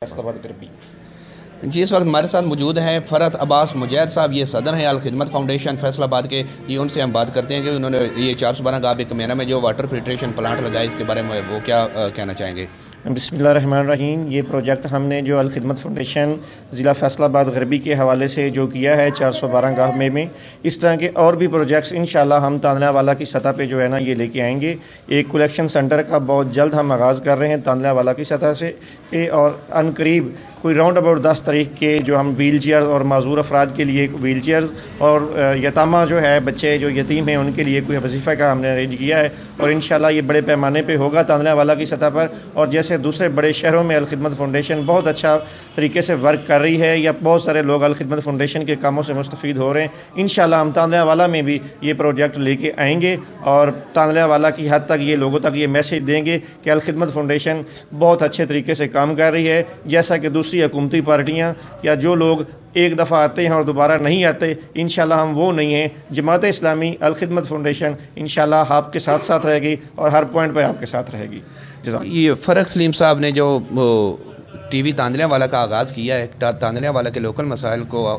فیصل آباد غربی۔ جی اس وقت ہمارے ساتھ موجود ہیں فرحت عباس مجید صاحب، یہ صدر ہیں الخدمت فاؤنڈیشن فیصل آباد کے۔ یہ ان سے ہم بات کرتے ہیں کہ انہوں نے یہ 412 گاب کمیرہ میں جو واٹر فلٹریشن پلانٹ لگایا، اس کے بارے میں وہ کیا کہنا چاہیں گے؟ بسم اللہ الرحمن الرحیم۔ یہ پروجیکٹ ہم نے جو الخدمت فاؤنڈیشن ضلع فیصل آباد غربی کے حوالے سے جو کیا ہے 412 گاہ میں اس طرح کے اور بھی پروجیکٹس انشاءاللہ ہم تانلہ والا کی سطح پہ جو ہے نا یہ لے کے آئیں گے۔ ایک کلیکشن سینٹر کا بہت جلد ہم آغاز کر رہے ہیں تانلہ والا کی سطح سے، اور ان قریب کوئی راؤنڈ اباؤٹ 10 تاریخ کے جو ہم ویل چیئر اور معذور افراد کے لیے ویل چیئرز اور یتامہ جو ہے بچے جو یتیم ہیں ان کے لیے کوئی وظیفہ کا ہم نے ارینج کیا ہے، اور انشاءاللہ یہ بڑے پیمانے پہ ہوگا تانلہ والا کی سطح پر۔ اور جیسے دوسرے بڑے شہروں میں الخدمت فاؤنڈیشن بہت اچھا طریقے سے ورک کر رہی ہے، یا بہت سارے لوگ الخدمت فاؤنڈیشن کے کاموں سے مستفید ہو رہے ہیں، انشاءاللہ ہم تانلہ والا میں بھی یہ پروجیکٹ لے کے آئیں گے، اور تانلہ والا کی حد تک یہ لوگوں تک یہ میسج دیں گے کہ الخدمت فاؤنڈیشن بہت اچھے طریقے سے کام کر رہی ہے، جیسا کہ دوسری حکومتی پارٹیاں یا جو لوگ ایک دفعہ آتے ہیں اور دوبارہ نہیں آتے، انشاءاللہ ہم وہ نہیں ہیں۔ جماعت اسلامی الخدمت فاؤنڈیشن انشاءاللہ آپ کے ساتھ رہے گی اور ہر پوائنٹ پہ آپ کے ساتھ رہے گی۔ یہ فرق سلیم صاحب نے جو ٹی وی تاندلہ والا کا آغاز کیا ہے، تاندلہ والا کے لوکل مسائل کو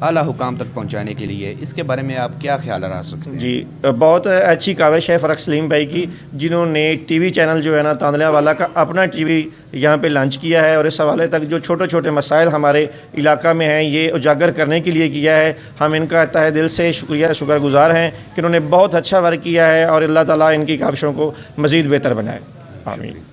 اعلیٰ حکام تک پہنچانے کے لیے، اس کے بارے میں آپ کیا خیال رکھ سکتے ہیں؟ جی بہت اچھی کاوش ہے فرق سلیم بھائی کی، جنہوں نے ٹی وی چینل جو ہے نا تاندلہ والا کا اپنا ٹی وی یہاں پہ لانچ کیا ہے، اور اس حوالے تک جو چھوٹے چھوٹے مسائل ہمارے علاقہ میں ہیں یہ اجاگر کرنے کے لیے کیا ہے۔ ہم ان کا تہ دل سے شکر گزار ہیں کہ انہوں نے بہت اچھا ورک کیا ہے، اور اللہ تعالیٰ ان کی کاوشوں کو مزید بہتر بنائے۔ آمین۔